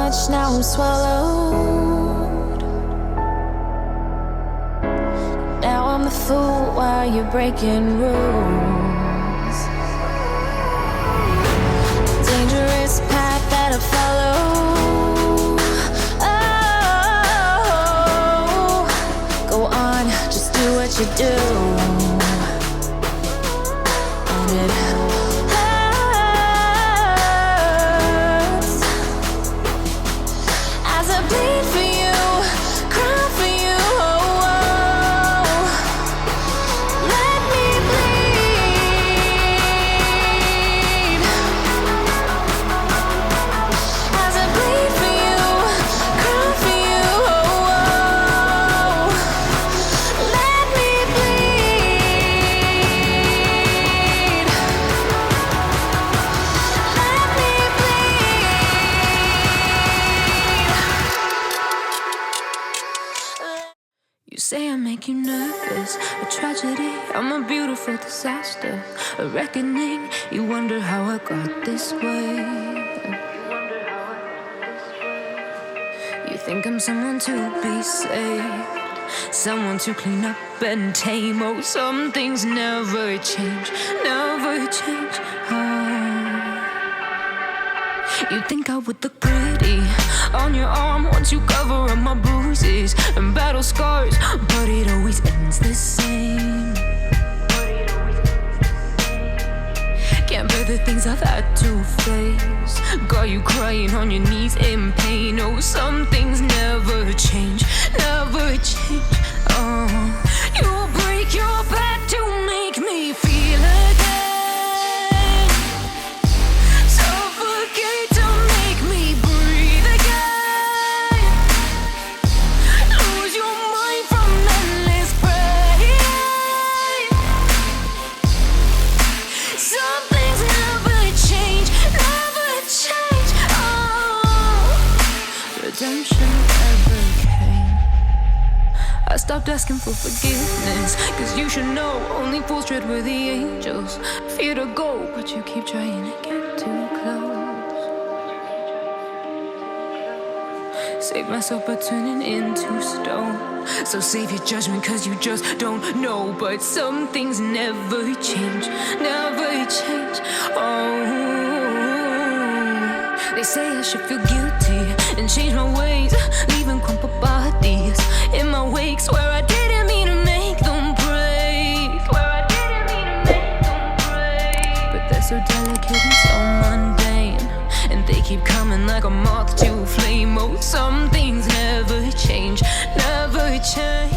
much, now I'm swallowed. Now I'm the fool while you're breaking rules. Dangerous path that I follow. Oh, go on, just do what you do. And it hurts as I bleed for you, cry for you. Oh, oh. Let me bleed as I bleed for you, cry for you. Oh, oh. Let me bleed. Let me bleed. You say I make you nervous, a tragedy, I'm a beautiful disaster, a reckoning. You wonder how I got this way. You think I'm someone to be saved, someone to clean up and tame. Oh, some things never change, never change. Oh. You think I would look pretty on your arm once you cover up my bruises and battle scars, but it always ends the same. Can't bear the things I've had to face, got you crying on your knees in pain. Oh, some things never change, never change. Oh, you'll break your back to make me feel again, suffocate to make me breathe again, lose your mind from endless pain. Some things never change, never change. Oh, redemption never came. I stopped asking for forgiveness, cause you should know only fools tread where the angels fear to go, but you keep trying to get too close. Save myself by turning into stone, so save your judgment cause you just don't know. But some things never change, never change. Oh, they say I should feel guilty and change my ways, leaving crumpled bodies in my wake. Swear I didn't mean to make them break, swear I didn't mean to make them break. But they're so delicate and so mundane, and they keep coming like a moth to flame. Oh, some things never change, never change.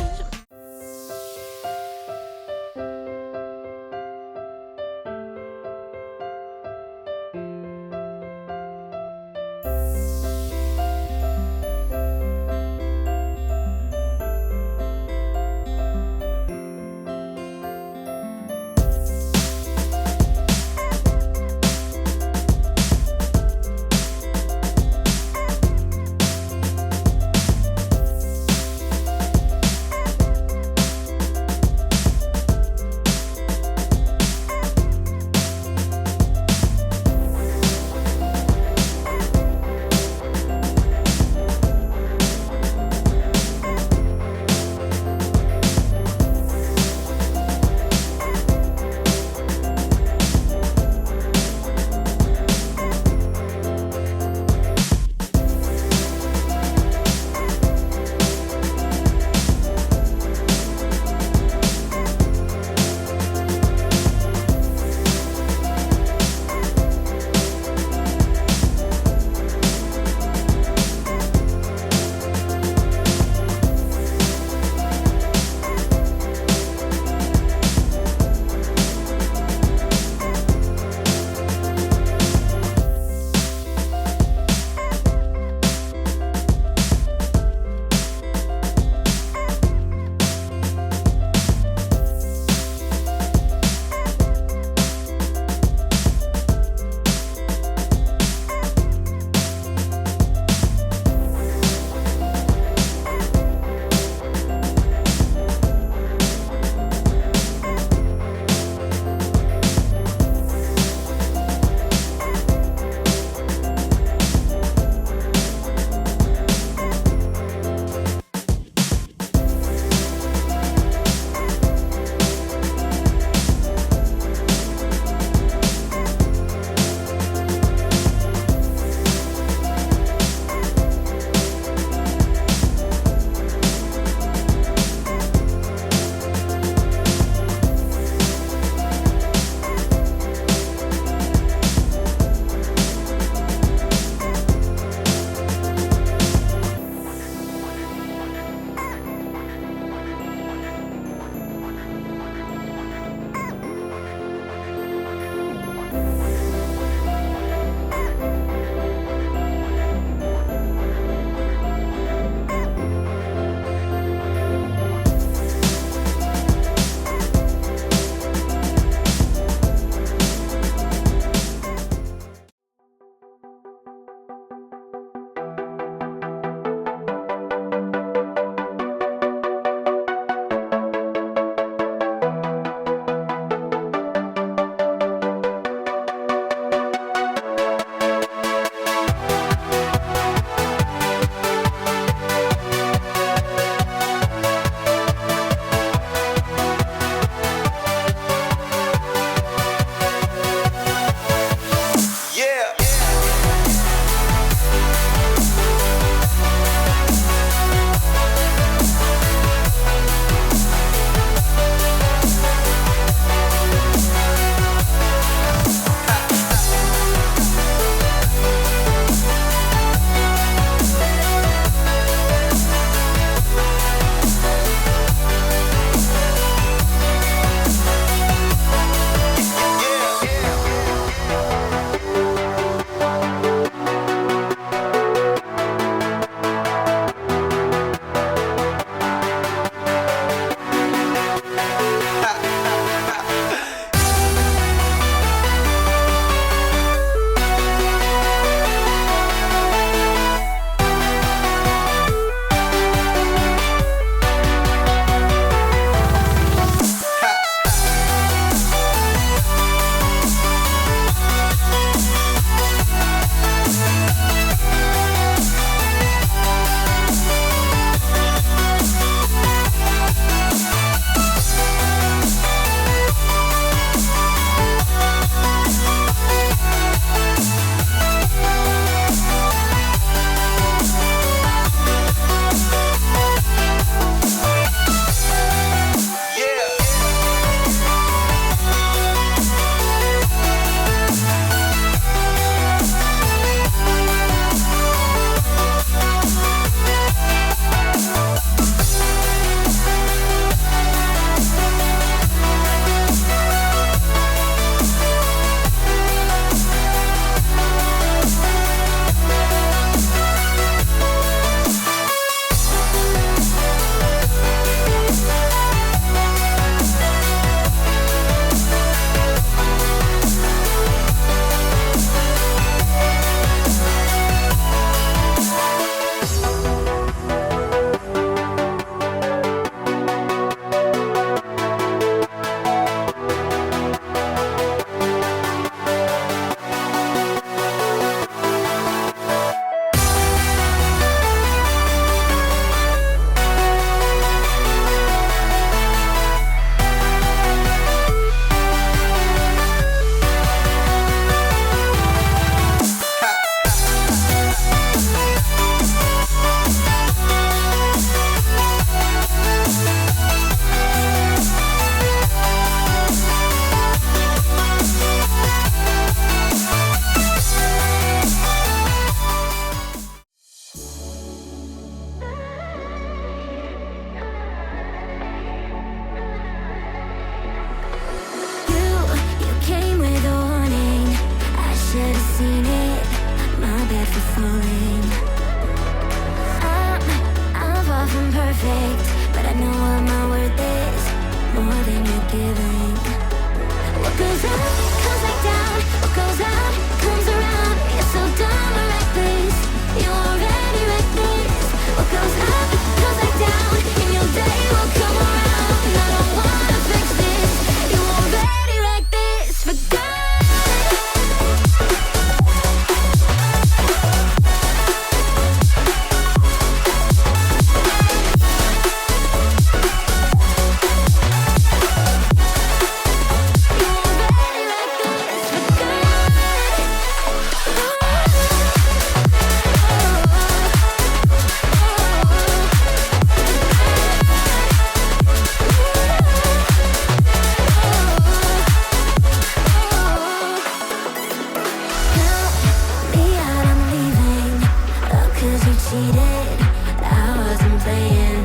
'cause you cheated, I wasn't playing.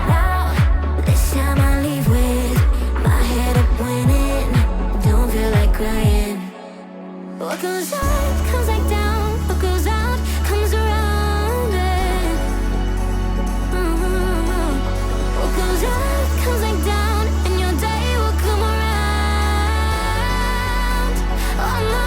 Now, this time I leave with my head up winning. Don't feel like crying. What goes up comes like down. What goes out comes around. What goes up comes like down, and your day will come around. Oh no.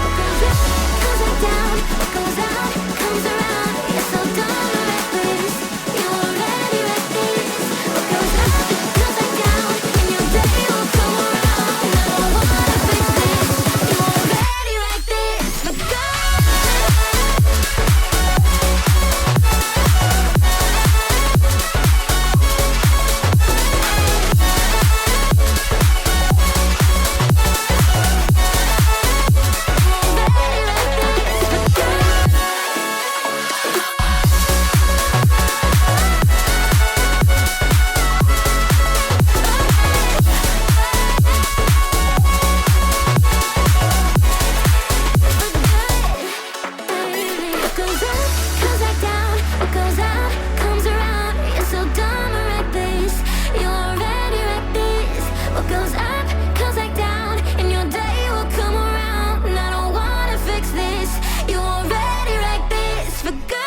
What goes up comes like down. What goes out comes around. You're so dumb and reckless. You already wrecked this. What goes up comes like down, and your day will come around. I don't wanna fix this. You already wrecked this. But what goes up comes like down. What goes out comes around. You're so dumb and reckless. You already wrecked this. What goes up comes like down, and your day will come around. And I don't wanna fix this. You already wrecked this for good.